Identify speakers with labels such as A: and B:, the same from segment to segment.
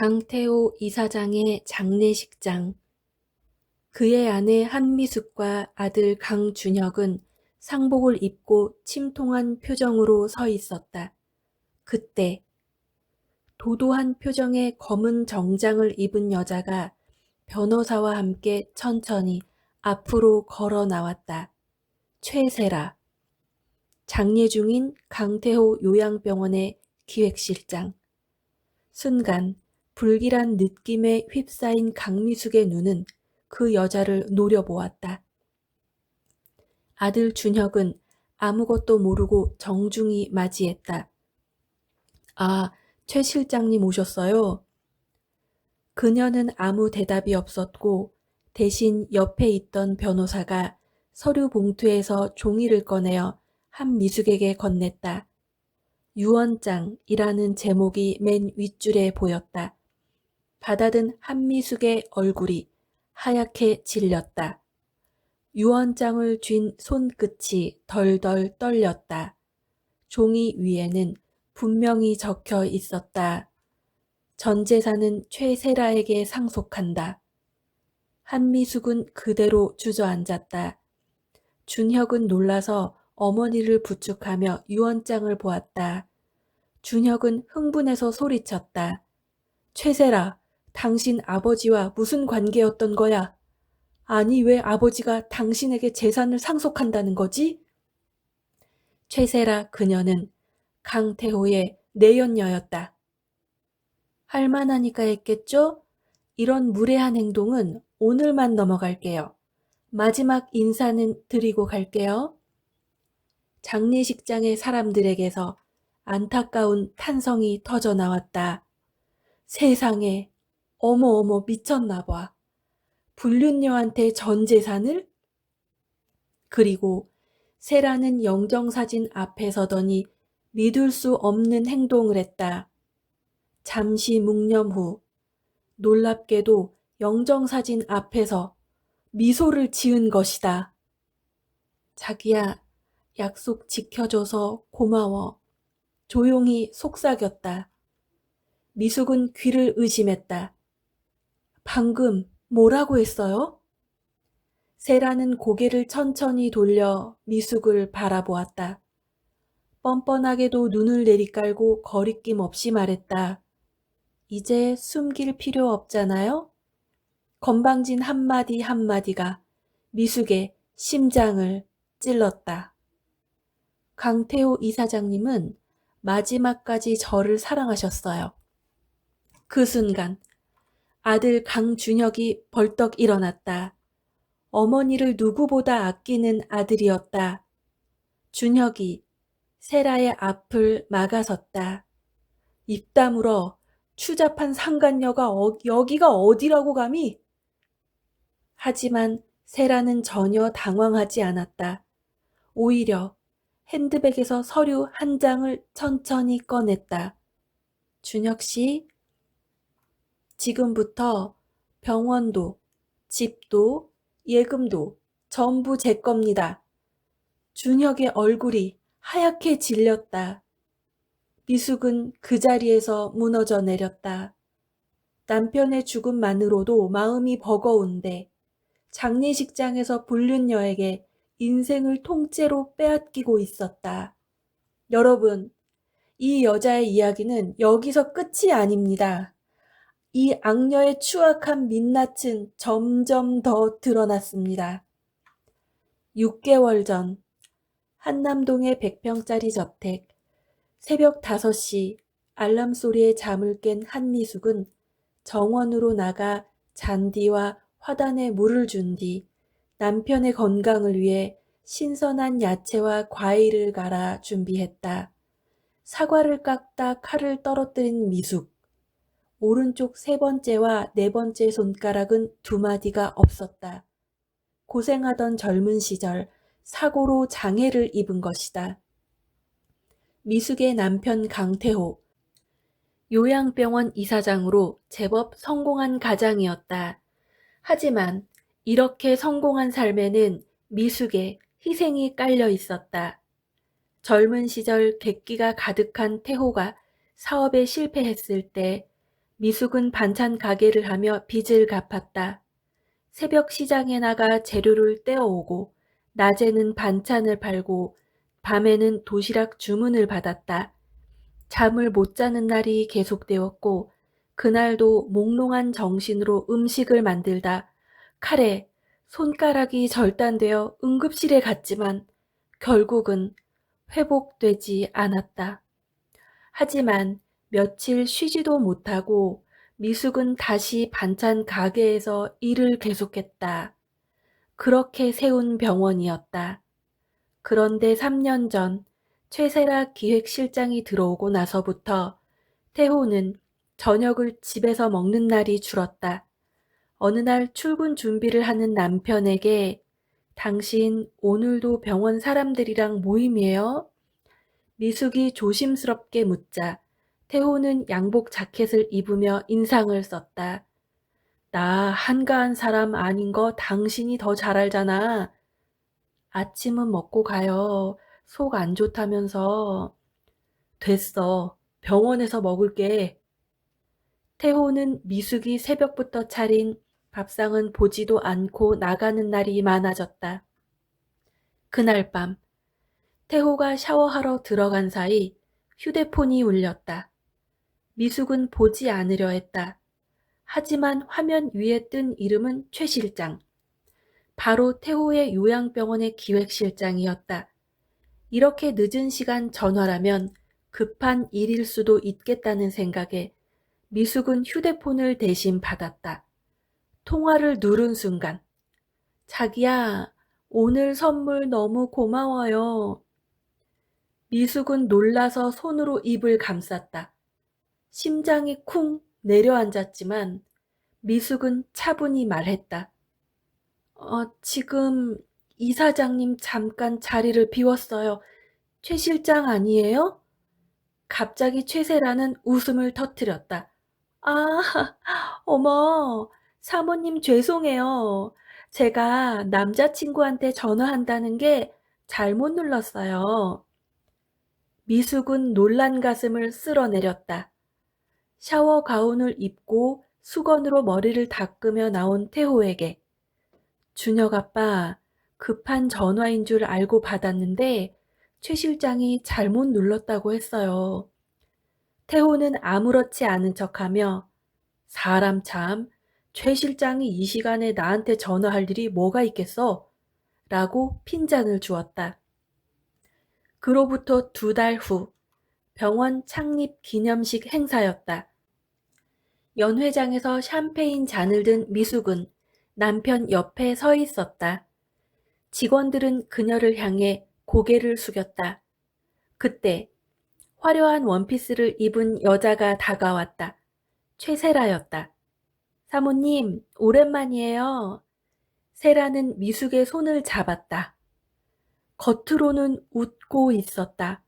A: 강태호 이사장의 장례식장. 그의 아내 한미숙과 아들 강준혁은 상복을 입고 침통한 표정으로 서 있었다. 그때 도도한 표정의 검은 정장을 입은 여자가 변호사와 함께 천천히 앞으로 걸어 나왔다. 최세라. 장례 중인 강태호 요양병원의 기획실장. 순간 불길한 느낌에 휩싸인 강미숙의 눈은 그 여자를 노려보았다. 아들 준혁은 아무것도 모르고 정중히 맞이했다. 아, 최 실장님 오셨어요? 그녀는 아무 대답이 없었고 대신 옆에 있던 변호사가 서류 봉투에서 종이를 꺼내어 한미숙에게 건넸다. 유언장이라는 제목이 맨 윗줄에 보였다. 받아든 한미숙의 얼굴이 하얗게 질렸다. 유언장을 쥔 손끝이 덜덜 떨렸다. 종이 위에는 분명히 적혀 있었다. 전 재산은 최세라에게 상속한다. 한미숙은 그대로 주저앉았다. 준혁은 놀라서 어머니를 부축하며 유언장을 보았다. 준혁은 흥분해서 소리쳤다. 최세라, 당신 아버지와 무슨 관계였던 거야? 아니, 왜 아버지가 당신에게 재산을 상속한다는 거지? 최세라 그녀는 강태호의 내연녀였다. 할만하니까 했겠죠? 이런 무례한 행동은 오늘만 넘어갈게요. 마지막 인사는 드리고 갈게요. 장례식장의 사람들에게서 안타까운 탄성이 터져 나왔다. 세상에, 어머 미쳤나 봐. 불륜녀한테 전 재산을? 그리고 세라는 영정사진 앞에 서더니 믿을 수 없는 행동을 했다. 잠시 묵념 후 놀랍게도 영정사진 앞에서 미소를 지은 것이다. 자기야, 약속 지켜줘서 고마워. 조용히 속삭였다. 미숙은 귀를 의심했다. 방금 뭐라고 했어요? 세라는 고개를 천천히 돌려 미숙을 바라보았다. 뻔뻔하게도 눈을 내리깔고 거리낌 없이 말했다. 이제 숨길 필요 없잖아요? 건방진 한마디 한마디가 미숙의 심장을 찔렀다. 강태호 이사장님은 마지막까지 저를 사랑하셨어요. 그 순간 아들 강준혁이 벌떡 일어났다. 어머니를 누구보다 아끼는 아들이었다. 준혁이 세라의 앞을 막아섰다. 입 다물어. 추잡한 상간녀가 여기가 어디라고 감히? 하지만 세라는 전혀 당황하지 않았다. 오히려 핸드백에서 서류 한 장을 천천히 꺼냈다. 준혁 씨, 지금부터 병원도, 집도, 예금도 전부 제 겁니다. 준혁의 얼굴이 하얗게 질렸다. 미숙은 그 자리에서 무너져 내렸다. 남편의 죽음만으로도 마음이 버거운데 장례식장에서 불륜녀에게 인생을 통째로 빼앗기고 있었다. 여러분, 이 여자의 이야기는 여기서 끝이 아닙니다. 이 악녀의 추악한 민낯은 점점 더 드러났습니다. 6개월 전 한남동의 100평짜리 저택. 새벽 5시 알람 소리에 잠을 깬 한미숙은 정원으로 나가 잔디와 화단에 물을 준 뒤 남편의 건강을 위해 신선한 야채와 과일을 갈아 준비했다. 사과를 깎다 칼을 떨어뜨린 미숙. 오른쪽 3번째와 4번째 손가락은 2마디가 없었다. 고생하던 젊은 시절 사고로 장애를 입은 것이다. 미숙의 남편 강태호. 요양병원 이사장으로 제법 성공한 가장이었다. 하지만 이렇게 성공한 삶에는 미숙의 희생이 깔려 있었다. 젊은 시절 객기가 가득한 태호가 사업에 실패했을 때 미숙은 반찬 가게를 하며 빚을 갚았다. 새벽 시장에 나가 재료를 떼어오고 낮에는 반찬을 팔고 밤에는 도시락 주문을 받았다. 잠을 못 자는 날이 계속되었고 그날도 몽롱한 정신으로 음식을 만들다 칼에 손가락이 절단되어 응급실에 갔지만 결국은 회복되지 않았다. 하지만 며칠 쉬지도 못하고 미숙은 다시 반찬 가게에서 일을 계속했다. 그렇게 세운 병원이었다. 그런데 3년 전 최세라 기획실장이 들어오고 나서부터 태호는 저녁을 집에서 먹는 날이 줄었다. 어느 날 출근 준비를 하는 남편에게 당신 오늘도 병원 사람들이랑 모임이에요? 미숙이 조심스럽게 묻자 태호는 양복 자켓을 입으며 인상을 썼다. 나 한가한 사람 아닌 거 당신이 더 잘 알잖아. 아침은 먹고 가요. 속 안 좋다면서. 됐어. 병원에서 먹을게. 태호는 미숙이 새벽부터 차린 밥상은 보지도 않고 나가는 날이 많아졌다. 그날 밤 태호가 샤워하러 들어간 사이 휴대폰이 울렸다. 미숙은 보지 않으려 했다. 하지만 화면 위에 뜬 이름은 최 실장. 바로 태호의 요양병원의 기획실장이었다. 이렇게 늦은 시간 전화라면 급한 일일 수도 있겠다는 생각에 미숙은 휴대폰을 대신 받았다. 통화를 누른 순간 자기야, 오늘 선물 너무 고마워요. 미숙은 놀라서 손으로 입을 감쌌다. 심장이 쿵 내려앉았지만 미숙은 차분히 말했다. 지금 이사장님 잠깐 자리를 비웠어요. 최 실장 아니에요? 갑자기 최세라는 웃음을 터뜨렸다. 아, 어머, 사모님 죄송해요. 제가 남자친구한테 전화한다는 게 잘못 눌렀어요. 미숙은 놀란 가슴을 쓸어내렸다. 샤워 가운을 입고 수건으로 머리를 닦으며 나온 태호에게 준혁 아빠, 급한 전화인 줄 알고 받았는데 최 실장이 잘못 눌렀다고 했어요. 태호는 아무렇지 않은 척하며 사람 참, 최 실장이 이 시간에 나한테 전화할 일이 뭐가 있겠어? 라고 핀잔을 주었다. 그로부터 2달 후 병원 창립 기념식 행사였다. 연회장에서 샴페인 잔을 든 미숙은 남편 옆에 서 있었다. 직원들은 그녀를 향해 고개를 숙였다. 그때 화려한 원피스를 입은 여자가 다가왔다. 최세라였다. 사모님, 오랜만이에요. 세라는 미숙의 손을 잡았다. 겉으로는 웃고 있었다.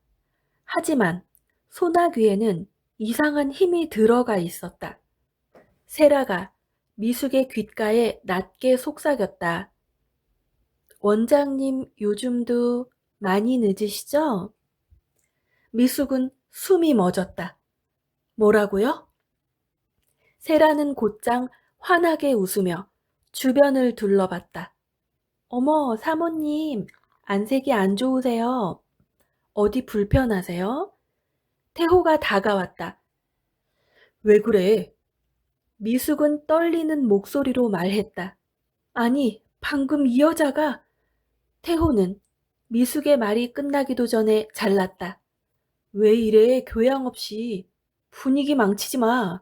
A: 하지만 소나귀에는 이상한 힘이 들어가 있었다. 세라가 미숙의 귓가에 낮게 속삭였다. 원장님 요즘도 많이 늦으시죠? 미숙은 숨이 멎었다. 뭐라고요? 세라는 곧장 환하게 웃으며 주변을 둘러봤다. 어머, 사모님, 안색이 안 좋으세요? 어디 불편하세요? 태호가 다가왔다. 왜 그래? 미숙은 떨리는 목소리로 말했다. 아니, 방금 이 여자가... 태호는 미숙의 말이 끝나기도 전에 잘랐다. 왜 이래, 교양 없이. 분위기 망치지 마.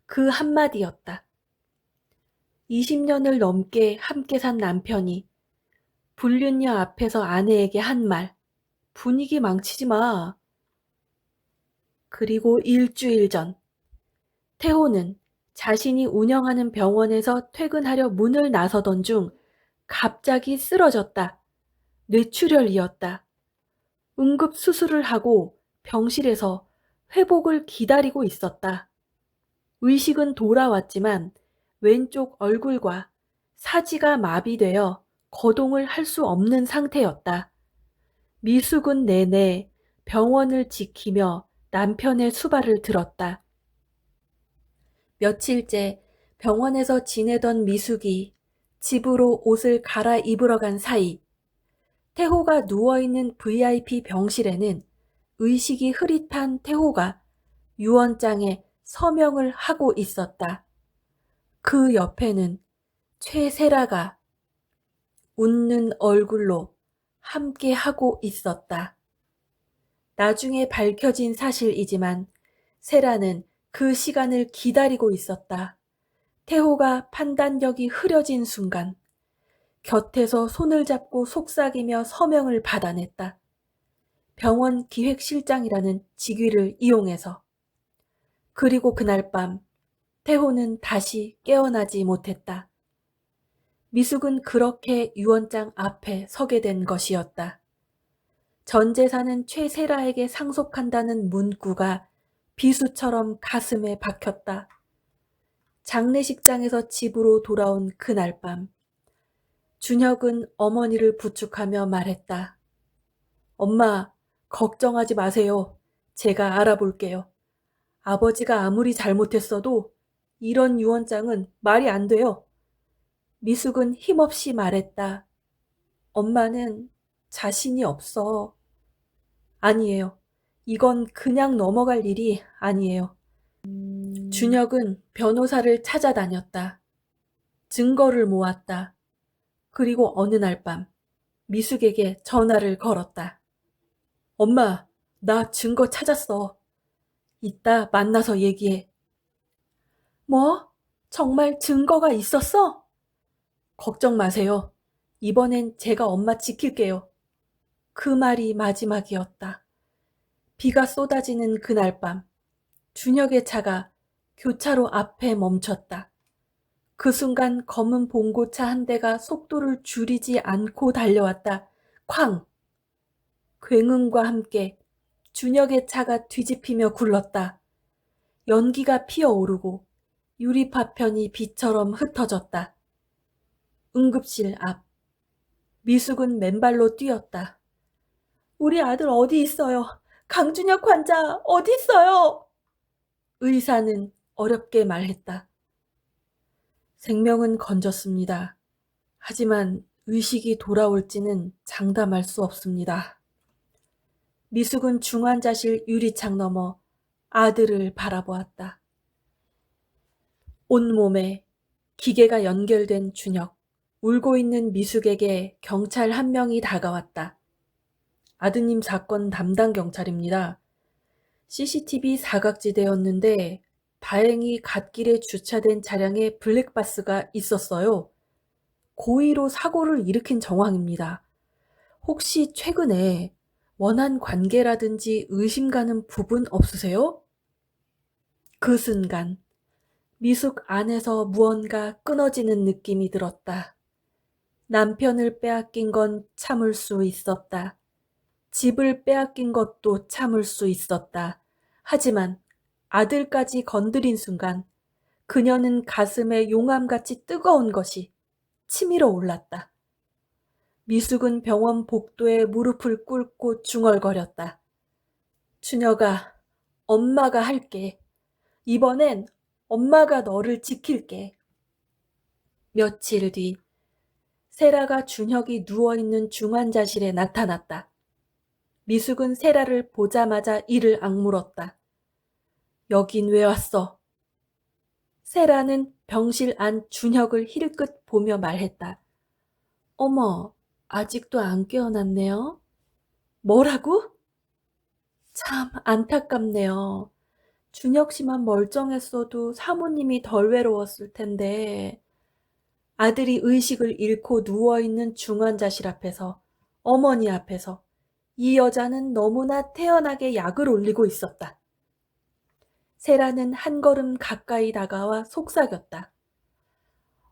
A: 그 한마디였다. 20년을 넘게 함께 산 남편이 불륜녀 앞에서 아내에게 한 말. 분위기 망치지 마. 그리고 일주일 전 태호는 자신이 운영하는 병원에서 퇴근하려 문을 나서던 중 갑자기 쓰러졌다. 뇌출혈이었다. 응급수술을 하고 병실에서 회복을 기다리고 있었다. 의식은 돌아왔지만 왼쪽 얼굴과 사지가 마비되어 거동을 할 수 없는 상태였다. 미숙은 내내 병원을 지키며 남편의 수발을 들었다. 며칠째 병원에서 지내던 미숙이 집으로 옷을 갈아입으러 간 사이 태호가 누워있는 VIP 병실에는 의식이 흐릿한 태호가 유언장에 서명을 하고 있었다. 그 옆에는 최세라가 웃는 얼굴로 함께 하고 있었다. 나중에 밝혀진 사실이지만 세라는 그 시간을 기다리고 있었다. 태호가 판단력이 흐려진 순간 곁에서 손을 잡고 속삭이며 서명을 받아냈다. 병원 기획실장이라는 직위를 이용해서. 그리고 그날 밤 태호는 다시 깨어나지 못했다. 미숙은 그렇게 유언장 앞에 서게 된 것이었다. 전 재산은 최세라에게 상속한다는 문구가 비수처럼 가슴에 박혔다. 장례식장에서 집으로 돌아온 그날 밤 준혁은 어머니를 부축하며 말했다. 엄마, 걱정하지 마세요. 제가 알아볼게요. 아버지가 아무리 잘못했어도 이런 유언장은 말이 안 돼요. 미숙은 힘없이 말했다. 엄마는 자신이 없어. 아니에요. 이건 그냥 넘어갈 일이 아니에요. 준혁은 변호사를 찾아다녔다. 증거를 모았다. 그리고 어느 날 밤 미숙에게 전화를 걸었다. 엄마, 나 증거 찾았어. 이따 만나서 얘기해. 뭐? 정말 증거가 있었어? 걱정 마세요. 이번엔 제가 엄마 지킬게요. 그 말이 마지막이었다. 비가 쏟아지는 그날 밤 준혁의 차가 교차로 앞에 멈췄다. 그 순간 검은 봉고차 한 대가 속도를 줄이지 않고 달려왔다. 쾅! 굉음과 함께 준혁의 차가 뒤집히며 굴렀다. 연기가 피어오르고 유리 파편이 비처럼 흩어졌다. 응급실 앞. 미숙은 맨발로 뛰었다. 우리 아들 어디 있어요? 강준혁 환자 어디 있어요? 의사는 어렵게 말했다. 생명은 건졌습니다. 하지만 의식이 돌아올지는 장담할 수 없습니다. 미숙은 중환자실 유리창 너머 아들을 바라보았다. 온몸에 기계가 연결된 준혁, 울고 있는 미숙에게 경찰 한 명이 다가왔다. 아드님 사건 담당 경찰입니다. CCTV 사각지대였는데 다행히 갓길에 주차된 차량에 블랙박스가 있었어요. 고의로 사고를 일으킨 정황입니다. 혹시 최근에 원한 관계라든지 의심가는 부분 없으세요? 그 순간 미숙 안에서 무언가 끊어지는 느낌이 들었다. 남편을 빼앗긴 건 참을 수 있었다. 집을 빼앗긴 것도 참을 수 있었다. 하지만 아들까지 건드린 순간 그녀는 가슴에 용암같이 뜨거운 것이 치밀어 올랐다. 미숙은 병원 복도에 무릎을 꿇고 중얼거렸다. 준혁아, 엄마가 할게. 이번엔 엄마가 너를 지킬게. 며칠 뒤 세라가 준혁이 누워있는 중환자실에 나타났다. 미숙은 세라를 보자마자 이를 악물었다. 여긴 왜 왔어? 세라는 병실 안 준혁을 힐끗 보며 말했다. 어머, 아직도 안 깨어났네요. 뭐라고? 참 안타깝네요. 준혁 씨만 멀쩡했어도 사모님이 덜 외로웠을 텐데. 아들이 의식을 잃고 누워있는 중환자실 앞에서 어머니 앞에서 이 여자는 너무나 태연하게 약을 올리고 있었다. 세라는 한 걸음 가까이 다가와 속삭였다.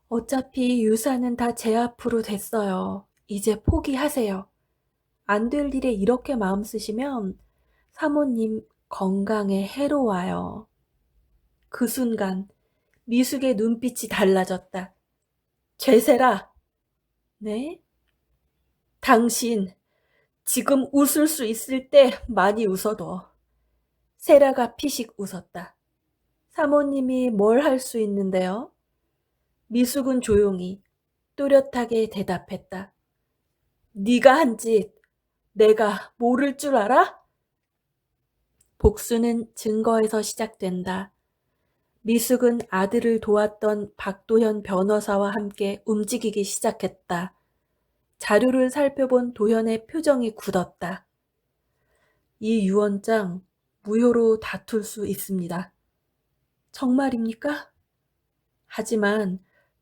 A: 어차피 유산은 다 제 앞으로 됐어요. 이제 포기하세요. 안 될 일에 이렇게 마음 쓰시면 사모님 건강에 해로워요. 그 순간 미숙의 눈빛이 달라졌다. 죄세라. 네? 당신 지금 웃을 수 있을 때 많이 웃어둬. 세라가 피식 웃었다. 사모님이 뭘 할 수 있는데요? 미숙은 조용히 또렷하게 대답했다. 네가 한 짓 내가 모를 줄 알아? 복수는 증거에서 시작된다. 미숙은 아들을 도왔던 박도현 변호사와 함께 움직이기 시작했다. 자료를 살펴본 도현의 표정이 굳었다. 이 유언장 무효로 다툴 수 있습니다. 정말입니까? 하지만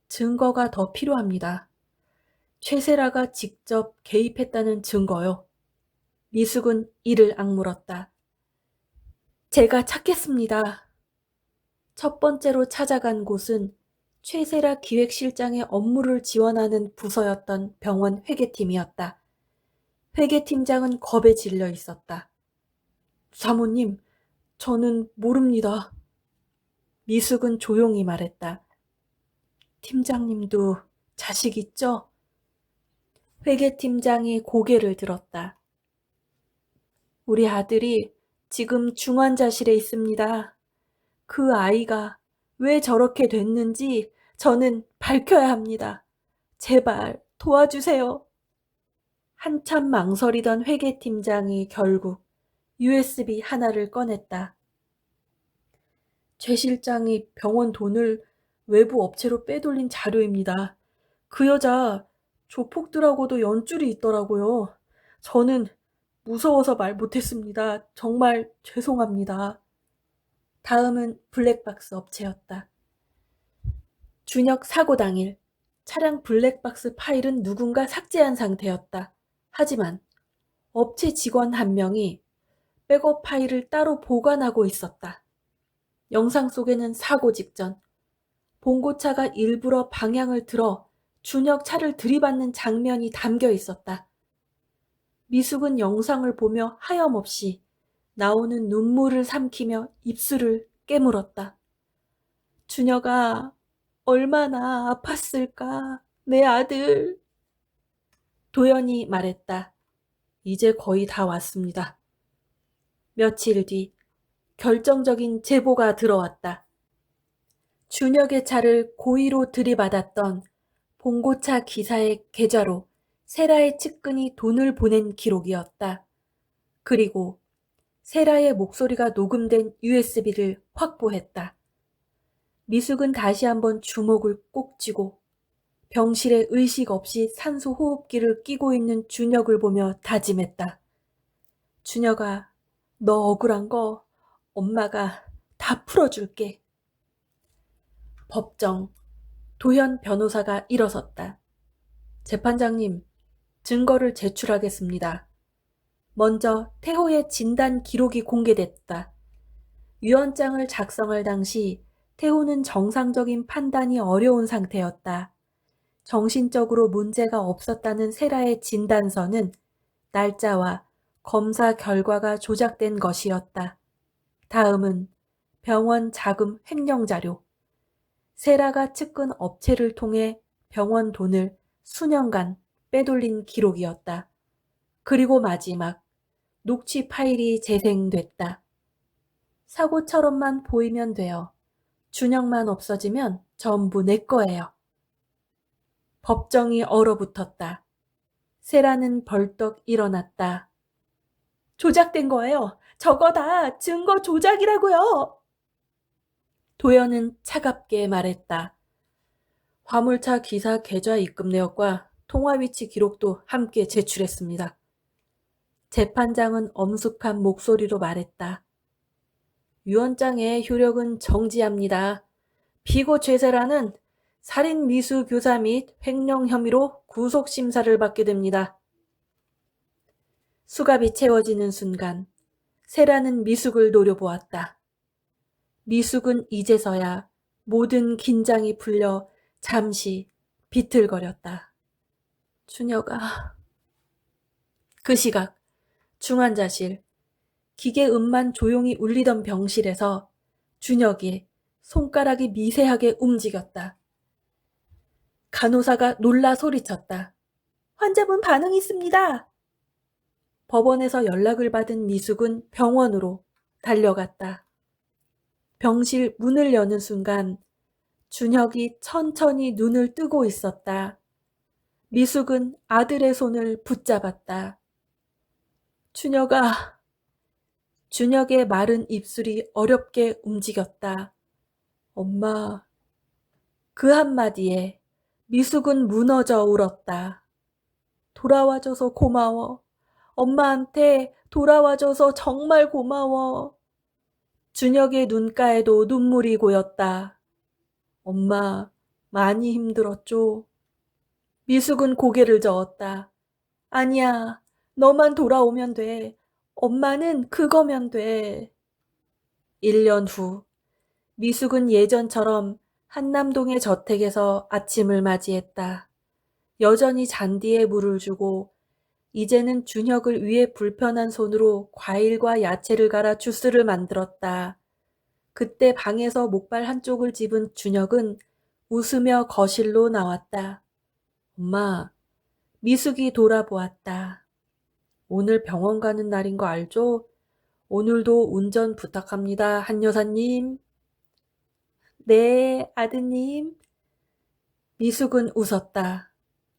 A: 증거가 더 필요합니다. 최세라가 직접 개입했다는 증거요. 미숙은 이를 악물었다. 제가 찾겠습니다. 첫 번째로 찾아간 곳은 최세라 기획실장의 업무를 지원하는 부서였던 병원 회계팀이었다. 회계팀장은 겁에 질려 있었다. 사모님, 저는 모릅니다. 미숙은 조용히 말했다. 팀장님도 자식 있죠? 회계팀장이 고개를 들었다. 우리 아들이 지금 중환자실에 있습니다. 그 아이가 왜 저렇게 됐는지 저는 밝혀야 합니다. 제발 도와주세요. 한참 망설이던 회계팀장이 결국 USB 하나를 꺼냈다. 최 실장이 병원 돈을 외부 업체로 빼돌린 자료입니다. 그 여자 조폭들하고도 연줄이 있더라고요. 저는 무서워서 말 못했습니다. 정말 죄송합니다. 다음은 블랙박스 업체였다. 준혁 사고 당일 차량 블랙박스 파일은 누군가 삭제한 상태였다. 하지만 업체 직원 한 명이 백업 파일을 따로 보관하고 있었다. 영상 속에는 사고 직전 봉고차가 일부러 방향을 틀어 준혁 차를 들이받는 장면이 담겨 있었다. 미숙은 영상을 보며 하염없이 나오는 눈물을 삼키며 입술을 깨물었다. 준혁아, 얼마나 아팠을까, 내 아들. 도연이 말했다. 이제 거의 다 왔습니다. 며칠 뒤 결정적인 제보가 들어왔다. 준혁의 차를 고의로 들이받았던 봉고차 기사의 계좌로 세라의 측근이 돈을 보낸 기록이었다. 그리고 세라의 목소리가 녹음된 USB를 확보했다. 미숙은 다시 한번 주먹을 꼭 쥐고 병실에 의식 없이 산소 호흡기를 끼고 있는 준혁을 보며 다짐했다. 준혁아, 너 억울한 거 엄마가 다 풀어줄게. 법정, 도현 변호사가 일어섰다. 재판장님, 증거를 제출하겠습니다. 먼저 태호의 진단 기록이 공개됐다. 유언장을 작성할 당시 태호는 정상적인 판단이 어려운 상태였다. 정신적으로 문제가 없었다는 세라의 진단서는 날짜와 검사 결과가 조작된 것이었다. 다음은 병원 자금 횡령 자료. 세라가 측근 업체를 통해 병원 돈을 수년간 빼돌린 기록이었다. 그리고 마지막 녹취 파일이 재생됐다. 사고처럼만 보이면 돼요. 준혁만 없어지면 전부 내 거예요. 법정이 얼어붙었다. 세라는 벌떡 일어났다. 조작된 거예요. 저거 다 증거 조작이라고요. 도연은 차갑게 말했다. 화물차 기사 계좌 입금 내역과 통화 위치 기록도 함께 제출했습니다. 재판장은 엄숙한 목소리로 말했다. 유언장의 효력은 정지합니다. 피고 최세라는 살인 미수 교사 및 횡령 혐의로 구속 심사를 받게 됩니다. 수갑이 채워지는 순간 세라는 미숙을 노려보았다. 미숙은 이제서야 모든 긴장이 풀려 잠시 비틀거렸다. 준혁아. 그 시각 중환자실, 기계음만 조용히 울리던 병실에서 준혁이 손가락이 미세하게 움직였다. 간호사가 놀라 소리쳤다. 환자분 반응 있습니다. 법원에서 연락을 받은 미숙은 병원으로 달려갔다. 병실 문을 여는 순간 준혁이 천천히 눈을 뜨고 있었다. 미숙은 아들의 손을 붙잡았다. 준혁아. 준혁의 마른 입술이 어렵게 움직였다. 엄마. 그 한마디에 미숙은 무너져 울었다. 돌아와줘서 고마워. 엄마한테 돌아와줘서 정말 고마워. 준혁의 눈가에도 눈물이 고였다. 엄마, 많이 힘들었죠? 미숙은 고개를 저었다. 아니야, 너만 돌아오면 돼. 엄마는 그거면 돼. 1년 후, 미숙은 예전처럼 한남동의 저택에서 아침을 맞이했다. 여전히 잔디에 물을 주고 이제는 준혁을 위해 불편한 손으로 과일과 야채를 갈아 주스를 만들었다. 그때 방에서 목발 한쪽을 집은 준혁은 웃으며 거실로 나왔다. 엄마, 미숙이 돌아보았다. 오늘 병원 가는 날인 거 알죠? 오늘도 운전 부탁합니다, 한 여사님. 네, 아드님. 미숙은 웃었다.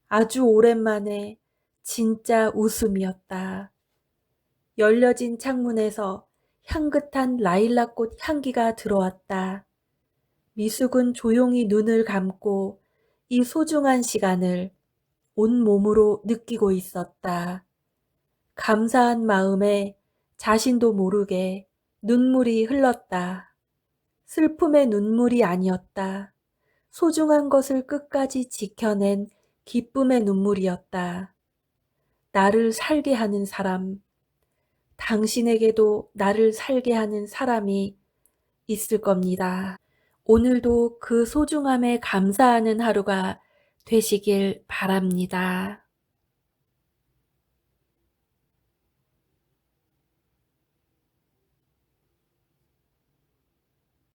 A: 아주 오랜만에 진짜 웃음이었다. 열려진 창문에서 향긋한 라일락꽃 향기가 들어왔다. 미숙은 조용히 눈을 감고 이 소중한 시간을 온몸으로 느끼고 있었다. 감사한 마음에 자신도 모르게 눈물이 흘렀다. 슬픔의 눈물이 아니었다. 소중한 것을 끝까지 지켜낸 기쁨의 눈물이었다. 나를 살게 하는 사람, 당신에게도 나를 살게 하는 사람이 있을 겁니다. 오늘도 그 소중함에 감사하는 하루가 되시길 바랍니다.